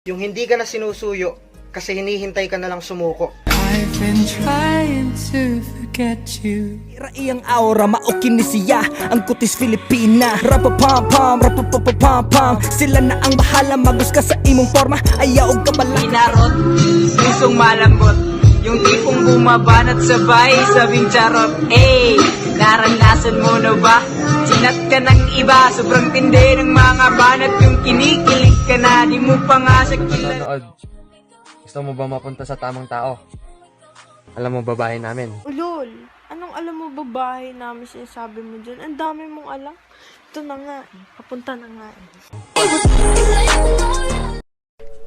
Yung hindi ka na sinusuyo kasi hinihintay ka na lang sumuko. I've been trying to forget you. Iyang aura, maokin ni siya. Ang kutis Filipina. Rapapam-pam, rapapapam-pam. Sila na ang bahala, magus ka sa imong forma. Ayaw ka pala. Inarot, pusong malambot. Yung tipong bumabanat sabay, sabing charot. Naranasan mo na ba? Sinat ka ng iba, sobrang tindi ng mga banat. Yung kinikilig ka na, di mo pa nga sa kilala. Gusto mo ba mapunta sa tamang tao? Alam mo, babae namin. Ulol, anong alam mo babae namin sinasabi mo dyan? Ang dami mong alam. Ito na nga, papunta na nga.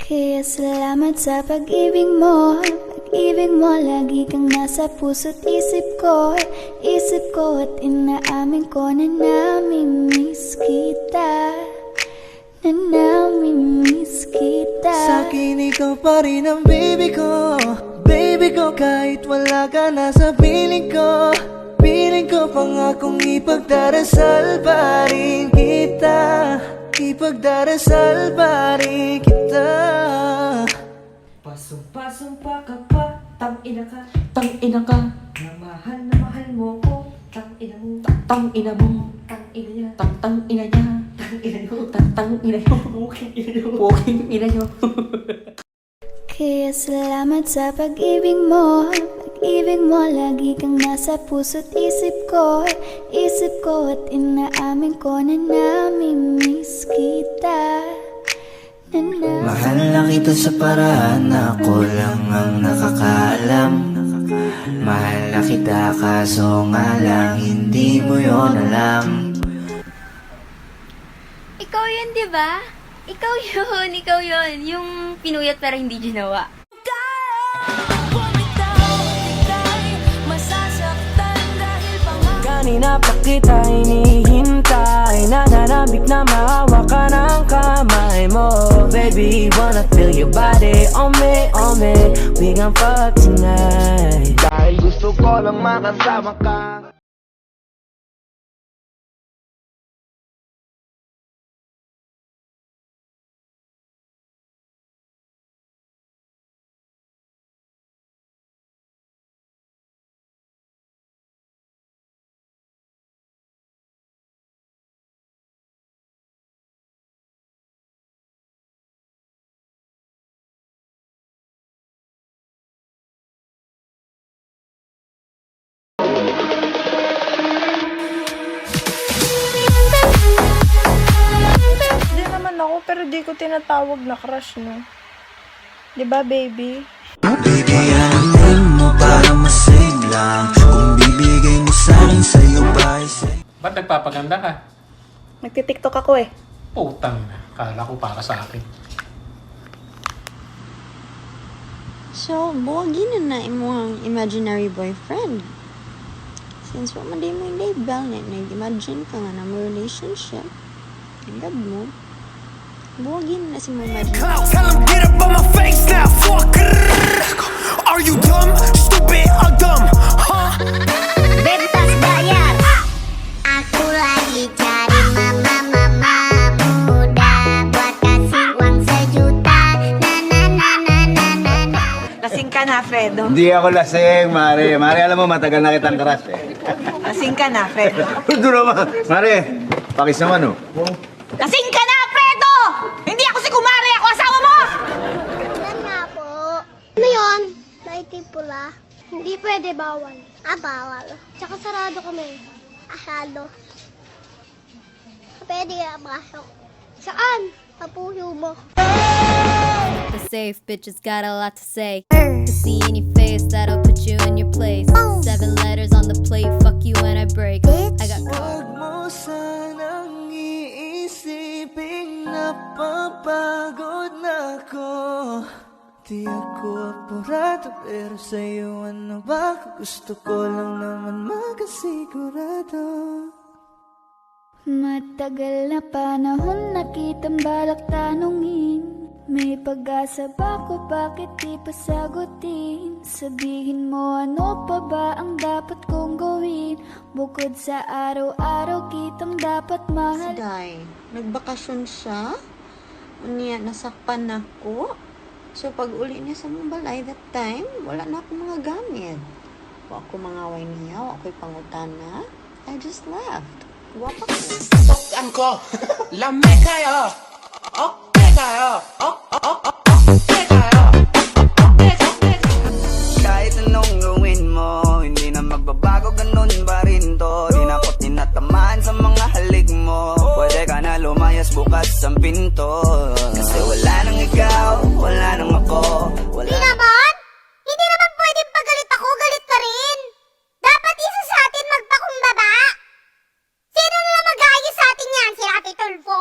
Kaya salamat sa pag-ibig mo. Pag-ibig mo, lagi kang nasa puso't isip ko. Isip ko at inaamin ko na namimiss kita. Na namimiss kita. Sa'kin ikaw pa rin ang baby ko. Baby ko, kahit wala ka na sa piling ko. Piling ko pangakong ipagdarasal pa rin kita. Ipagdarasal pa rin kita. Pasong-pasong ka pa, tang-ina ka, tang-ina ka. Na mahal mo ko, tang-ina mo, tang-ina mo, tang-ina niya, tang-ina niya, tang-ina nyo, tang-ina nyo, walking ina nyo. Kaya salamat sa pag-ibig mo. Pag-ibig mo, lagi kang nasa puso't isip ko. Isip ko at inaamin ko na namimiss kita. Mahal lang kita sa paraan na ako lang ang nakakaalam. Mahal na kita kaso nga lang hindi mo yon alam. Ikaw yun, di ba? Ikaw yun. Yung pinuyat pero hindi ginawa. Kanina pa kita hinihintay. Nananabik na mahawa ka ng kamay mo. Baby, wanna feel your body on me. We gon' fuck tonight. Dahil gusto ko lang makasama ka. Hindi naman ako, pero di ko tinatawag na crush, no? Di ba, baby? Baby, alamin mo para masiglang. Kung bibigay mo sa'kin sa'yo ba Ba't nagpapaganda ka? Nagtitiktok ako eh. Putang na. Kala ko para sa akin. So, buwagin na imong imaginary boyfriend. Since what man di mo hindi balnet, nag-imagine ka nga na mo relationship. Gab mo. Buwagin na si mo imaginary. Tell him get up on my face now. Fuck. Are you dumb? Stupid or dumb? Huh? Bentas bayar. Aku lagi cari mama muda buat kasih uang sejuta. Na. Lasing ka na, Fredo. Hindi ako lasing, Mare. Mare, alam mo, matagal na kitang crush eh. Lasing ka na, Fredo. Ito naman. Mare, pakis naman oh. Lasing ka na, Fredo! Hindi ako si Kumari, ako asawa mo! Ilan nga po? Ano yun? Lighting pula. Hindi pwede, bawal. Bawal. Tsaka sarado kami. Asado. Pwede ka pasok. Saan? Papuyo mo. The safe bitches got a lot to say. To see in your face, that'll put you in your place. 7 letters on the plate, fuck you when I break. I got Huwag mo sanang iisiping napapagod na ako. Di ako apurado pero sa'yo ano ba? Gusto ko lang naman makasigurado. Matagal na panahon na kitang balak tanungin. May pag-asa ba ko, bakit di pa sagutin? Sabihin mo ano pa ba ang dapat kong gawin? Bukod sa araw-araw kitang dapat mahal. Day, nagbakasyon siya? Niya, nasakpan ako. So, pag uli niya sa mong balay, that time, wala na akong mga gamit. Wa ako mangaway niya, wa ako'y pangutana. I just left. Guwapa ko. Saktan ko. Lame kayo. Okay kayo. Okay kayo. Kahit anong gawin mo, hindi na magbabago, ganun pa rin to. Di na ako tinatamaan sa mga halik mo. Pwede ka na lumayas, bukas ang pinto. Kasi wala nang ikaw, wala nang ako, wala. Hindi naman! Hindi naman pwedeng pagalit ako, galit ka rin! Dapat isa sa atin magpakumbaba! Sino na mag-aayos sa atin yan? Si Ate Tulfo?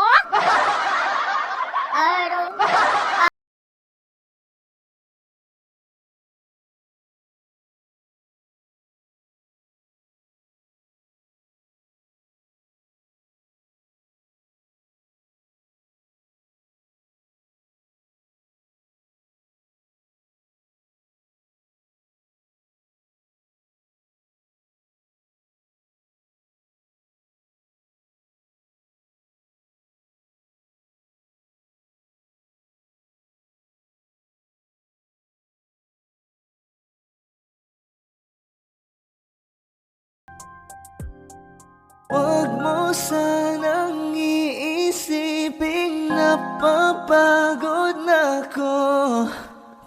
Huwag mo sanang iisiping napapagod na ako.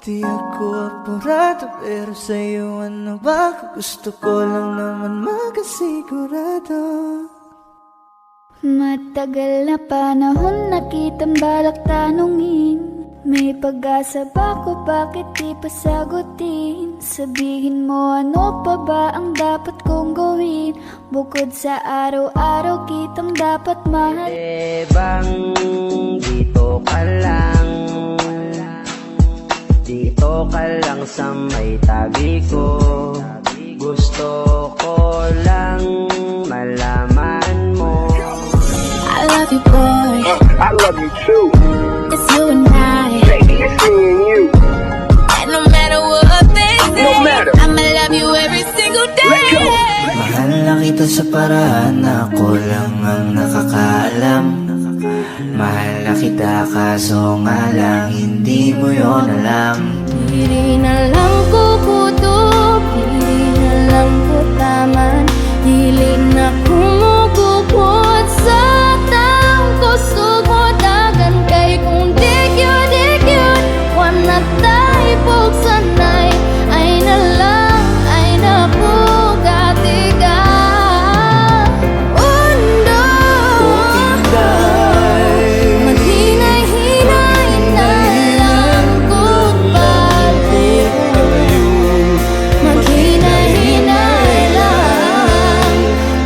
Di ako apurado, pero sa'yo ano ba? Gusto ko lang naman makasigurado. Matagal na panahon na kitang balak tanungin. May pag-asa ba ko, bakit di pa sagutin? Sabihin mo ano pa ba ang dapat kong gawin? Bukod sa araw-araw kitang dapat mahal. Bang dito ka lang, dito ka lang sa may tabi ko. Gusto ko lang malaman mo. I love you boy, I love you too. it's you and I. Baby, it's me and you. And no matter what they say, No matter. I'ma love you every single day. Mahal na kita sa paraan na ako lang ang nakakaalam. Mahal na kita kaso nga lang hindi mo yon alam. Hindi na lang kukuto, hindi na lang kutaman. Dili na kumugupot sa taong kusog mo dagan. Kay kung di yun, wanna tayo pagsanay. Ay na lang, ay napugati ka. Undo, maghinay-hinay na lang kung balik. Maghinay-hinay lang.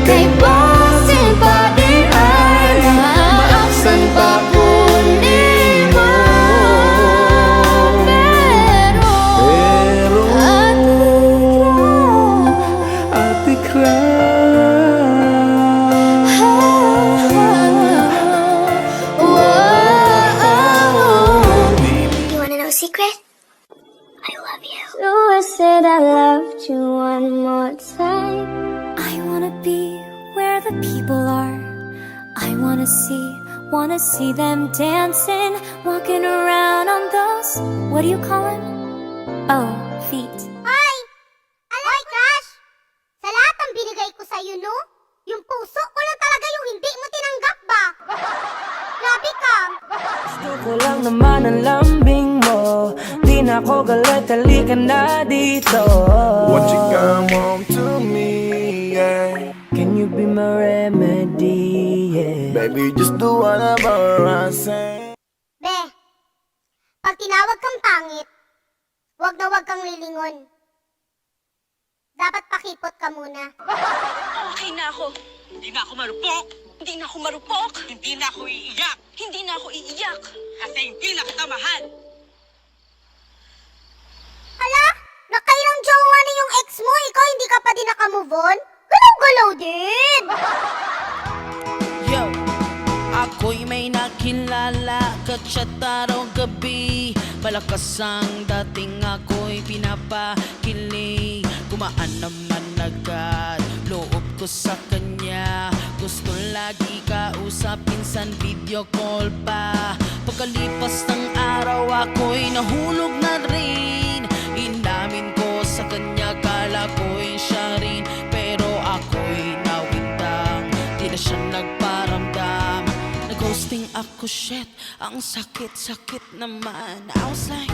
Kay basin pa di ay maaksan pa kundi mo. Pero Ate Clara, You wanna know a secret? I love you. So I said I loved you one more time. I wanna be where the people are. I wanna see them dancing, walking around on those, what do you call them? Oh, feet. Hoy! Alay, Crush! Sa lahat ng binigay ko sa'yo, no? Yung puso ko lang talaga yung hindi mo tinanggap ba? Grabe ka! gusto ko lang naman ang lambing mo. Di na ako galit, halika na dito. What you come home to me, yeah. Can you be my remedy, yeah. Baby, just do whatever I say. Be, pag tinawag kang pangit, wag na wag kang lilingon. Dapat pakipot ka muna. Okay na ako. Hindi na ako marupok. Hindi na ako marupok. Hindi na ako iiyak. Hindi na ako iiyak. Kasi hindi na kita mahal. Hala, nakailang jowa na yung ex mo, ikaw hindi ka pa din nakamove on? Galaw-galaw din! Yo, ako'y may nakilala Katsat araw gabi Malakas ang dating ako'y pinapakilig Kumaan naman agad Loob ko sa kanya. Gusto lagi kausap, minsan video call pa. Pagkalipas ng araw ako'y nahulog na rin. Inamin ko sa kanya, kala ko'y siya rin. Pero ako'y nawindang, di na siya nagparamdam. Nag-ghosting ako, shit, ang sakit-sakit naman. I was like,